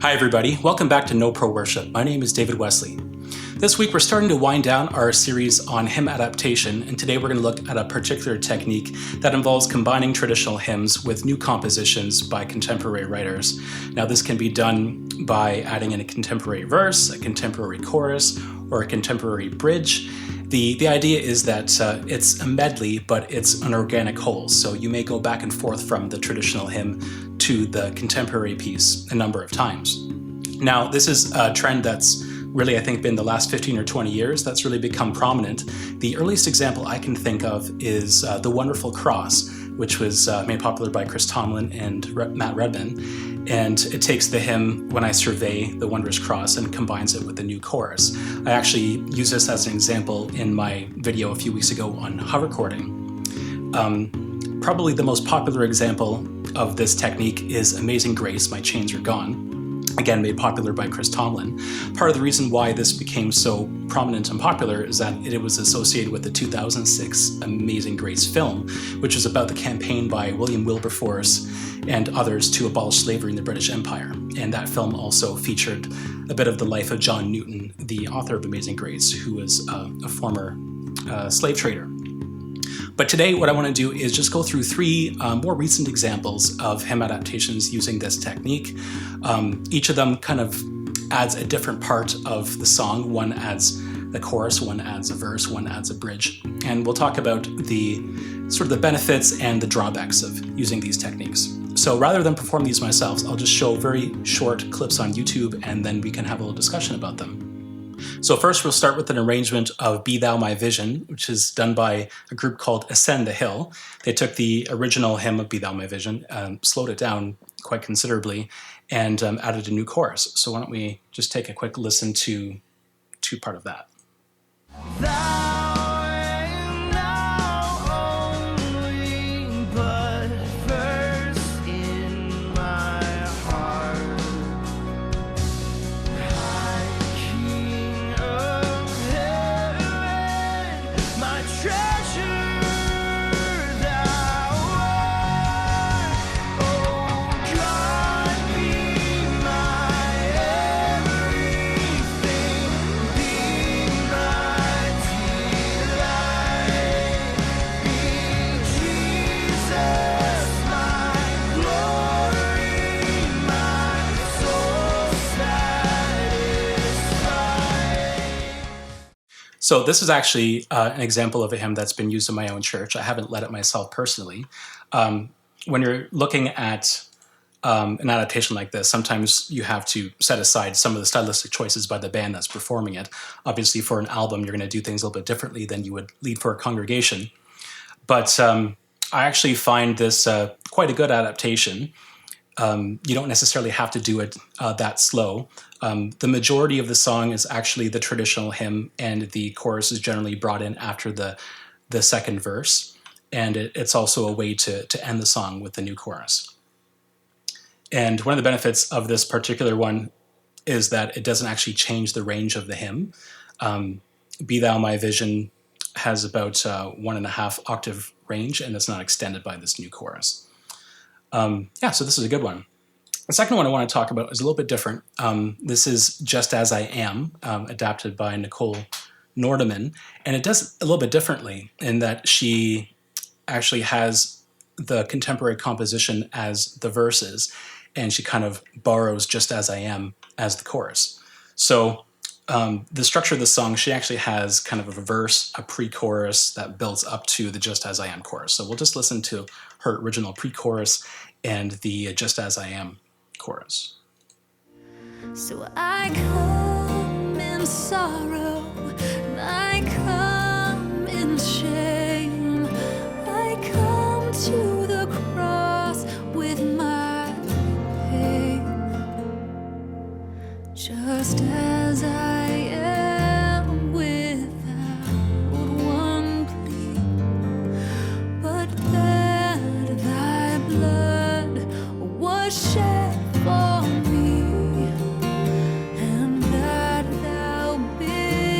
Hi everybody, welcome back to No Pro Worship. My name is David Wesley. This week we're starting to wind down our series on hymn adaptation, and today we're going to look at a particular technique that involves combining traditional hymns with new compositions by contemporary writers. Now this can be done by adding in a contemporary verse, a contemporary chorus, or a contemporary bridge. The idea is that it's a medley, but it's an organic whole, so you may go back and forth from the traditional hymn to the contemporary piece a number of times. Now, this is a trend that's really, I think, been the last 15 or 20 years that's really become prominent. The earliest example I can think of is The Wonderful Cross, which was made popular by Chris Tomlin and Matt Redman. And it takes the hymn, When I Survey the Wondrous Cross, and combines it with a new chorus. I actually used this as an example in my video a few weeks ago on hover chording. Probably the most popular example of this technique is Amazing Grace, My Chains Are Gone. Again, made popular by Chris Tomlin. Part of the reason why this became so prominent and popular is that it was associated with the 2006 Amazing Grace film, which was about the campaign by William Wilberforce and others to abolish slavery in the British Empire. And that film also featured a bit of the life of John Newton, the author of Amazing Grace, who was a former slave trader. But today what I want to do is just go through three more recent examples of hymn adaptations using this technique. Each of them kind of adds a different part of the song. One adds the chorus, one adds a verse, one adds a bridge. And we'll talk about the sort of the benefits and the drawbacks of using these techniques. So rather than perform these myself, I'll just show very short clips on YouTube and then we can have a little discussion about them. So first we'll start with an arrangement of Be Thou My Vision, which is done by a group called Ascend the Hill. They took the original hymn of Be Thou My Vision, slowed it down quite considerably, and added a new chorus. So why don't we just take a quick listen to part of that. So this is actually an example of a hymn that's been used in my own church. I haven't led it myself personally. When you're looking at an adaptation like this, sometimes you have to set aside some of the stylistic choices by the band that's performing it. Obviously, for an album, you're going to do things a little bit differently than you would lead for a congregation. But I actually find this quite a good adaptation. You don't necessarily have to do it that slow. The majority of the song is actually the traditional hymn, and the chorus is generally brought in after the second verse. And it's also a way to end the song with the new chorus. And one of the benefits of this particular one is that it doesn't actually change the range of the hymn. Be Thou My Vision has about 1.5 octave range, and it's not extended by this new chorus. So this is a good one. The second one I want to talk about is a little bit different. This is Just As I Am, adapted by Nicole Nordeman, and it does a little bit differently in that she actually has the contemporary composition as the verses, and she kind of borrows Just As I Am as the chorus. So the structure of the song, she actually has kind of a verse, a pre-chorus that builds up to the Just As I Am chorus. So we'll just listen to her original pre-chorus and the Just As I Am chorus. So I come in sorrow, I come in shame, I come to the cross with my pain, just as I am without one plea, but that thy blood was shed for me, and that thou bidst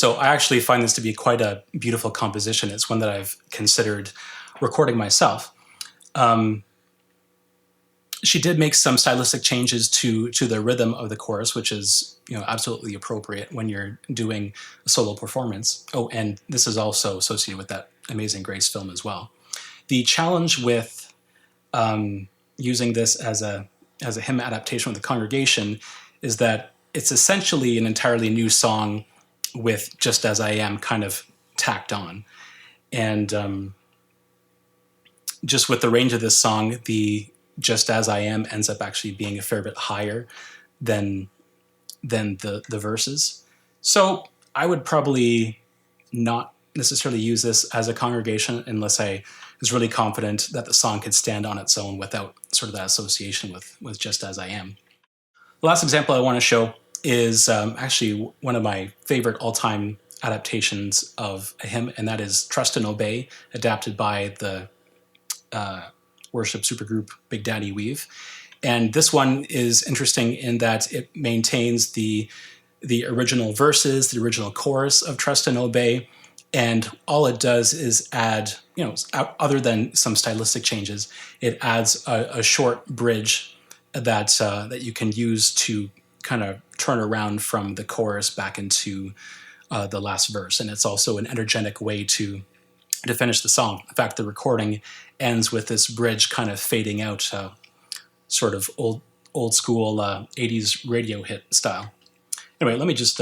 So I actually find this to be quite a beautiful composition. It's one that I've considered recording myself. She did make some stylistic changes to the rhythm of the chorus, which is absolutely appropriate when you're doing a solo performance. Oh, and this is also associated with that Amazing Grace film as well. The challenge with using this as a hymn adaptation with the congregation is that it's essentially an entirely new song with Just As I Am kind of tacked on. And just with the range of this song, the Just As I Am ends up actually being a fair bit higher than the verses. So I would probably not necessarily use this as a congregation unless I was really confident that the song could stand on its own without sort of that association with Just As I Am. The last example I want to show is actually one of my favorite all-time adaptations of a hymn, and that is Trust and Obey, adapted by the worship supergroup Big Daddy Weave. And this one is interesting in that it maintains the original verses, the original chorus of Trust and Obey, and all it does is add, other than some stylistic changes, it adds a short bridge that you can use to kind of turn around from the chorus back into the last verse. And it's also an energetic way to finish the song. In fact, the recording ends with this bridge kind of fading out, sort of old school 80s radio hit style. Anyway, let me just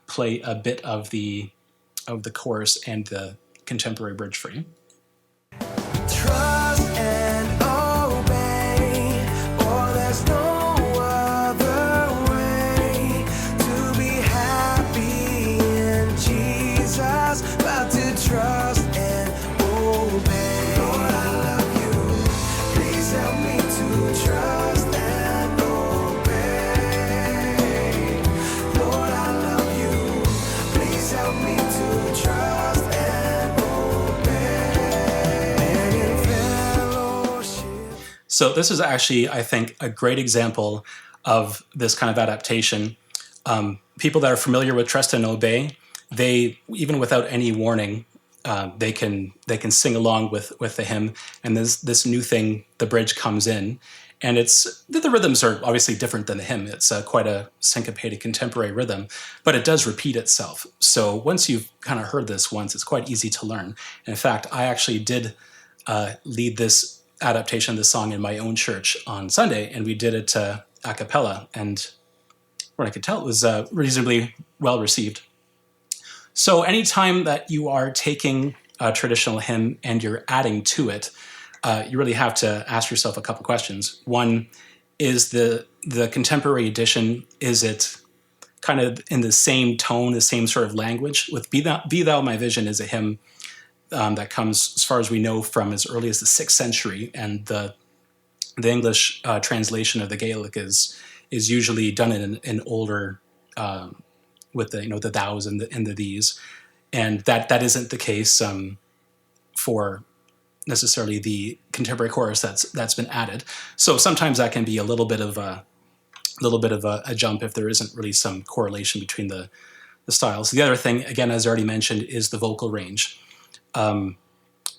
play a bit of the chorus and the contemporary bridge for you. Trust and obey, or there's no other way to be happy in Jesus, but to trust and obey. Lord, I love you. Please help me to trust and obey. Lord, I love you. Please help me to trust and obey. And in fellowship. So this is actually, I think, a great example of this kind of adaptation. People that are familiar with Trust and Obey, they, even without any warning, they can sing along with the hymn. And this new thing, the bridge comes in, and the rhythms are obviously different than the hymn. It's quite a syncopated contemporary rhythm, but it does repeat itself. So once you've kind of heard this once, it's quite easy to learn. And in fact, I actually did lead this adaptation of the song in my own church on Sunday, and we did it a cappella, and what I could tell, it was reasonably well received. So anytime that you are taking a traditional hymn and you're adding to it, you really have to ask yourself a couple questions. One, is the contemporary edition, is it kind of in the same tone, the same sort of language? With Be Thou My Vision is a hymn that comes, as far as we know, from as early as the 6th century, and the English translation of the Gaelic is usually done in an older, with the thous and the these, and that isn't the case for necessarily the contemporary chorus that's been added. So sometimes that can be a little bit of a jump if there isn't really some correlation between the styles. The other thing, again, as I already mentioned, is the vocal range.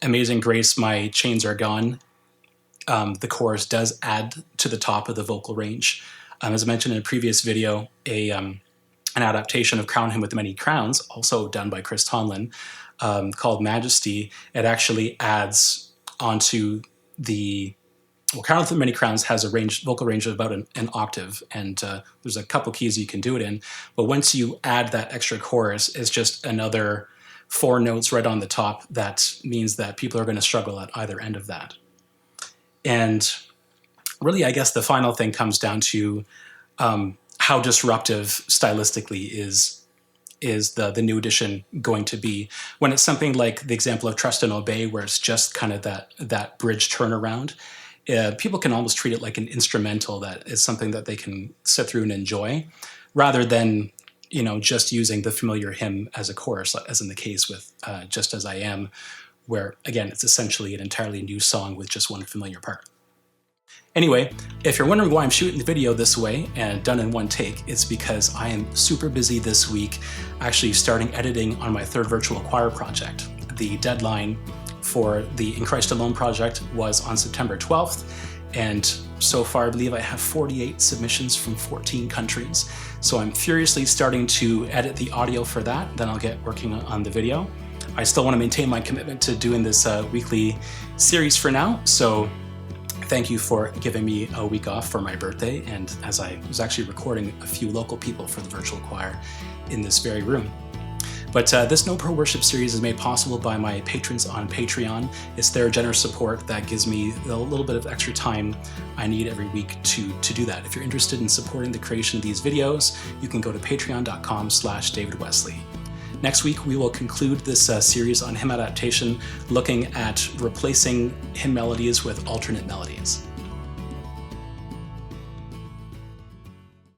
Amazing Grace, My Chains Are Gone. The chorus does add to the top of the vocal range. As I mentioned in a previous video, an adaptation of Crown Him with Many Crowns, also done by Chris Tomlin, called Majesty, it actually adds onto Crown Him with Many Crowns has a vocal range of about an octave, and there's a couple keys you can do it in. But once you add that extra chorus, it's just another 4 notes right on the top. That means that people are going to struggle at either end of that. And really, I guess the final thing comes down to how disruptive stylistically is the new edition going to be. When it's something like the example of Trust and Obey, where it's just kind of that bridge turnaround, people can almost treat it like an instrumental that is something that they can sit through and enjoy, rather than just using the familiar hymn as a chorus, as in the case with Just As I Am, where, again, it's essentially an entirely new song with just one familiar part. Anyway, if you're wondering why I'm shooting the video this way and done in one take, it's because I am super busy this week actually starting editing on my third virtual choir project. The deadline for the In Christ Alone project was on September 12th, and so far I believe I have 48 submissions from 14 countries. So I'm furiously starting to edit the audio for that, then I'll get working on the video. I still want to maintain my commitment to doing this weekly series for now, so thank you for giving me a week off for my birthday, and as I was actually recording a few local people for the virtual choir in this very room. But this No Pro Worship series is made possible by my patrons on Patreon. It's their generous support that gives me the little bit of extra time I need every week to do that. If you're interested in supporting the creation of these videos, you can go to patreon.com/DavidWesley. Next week, we will conclude this series on hymn adaptation, looking at replacing hymn melodies with alternate melodies.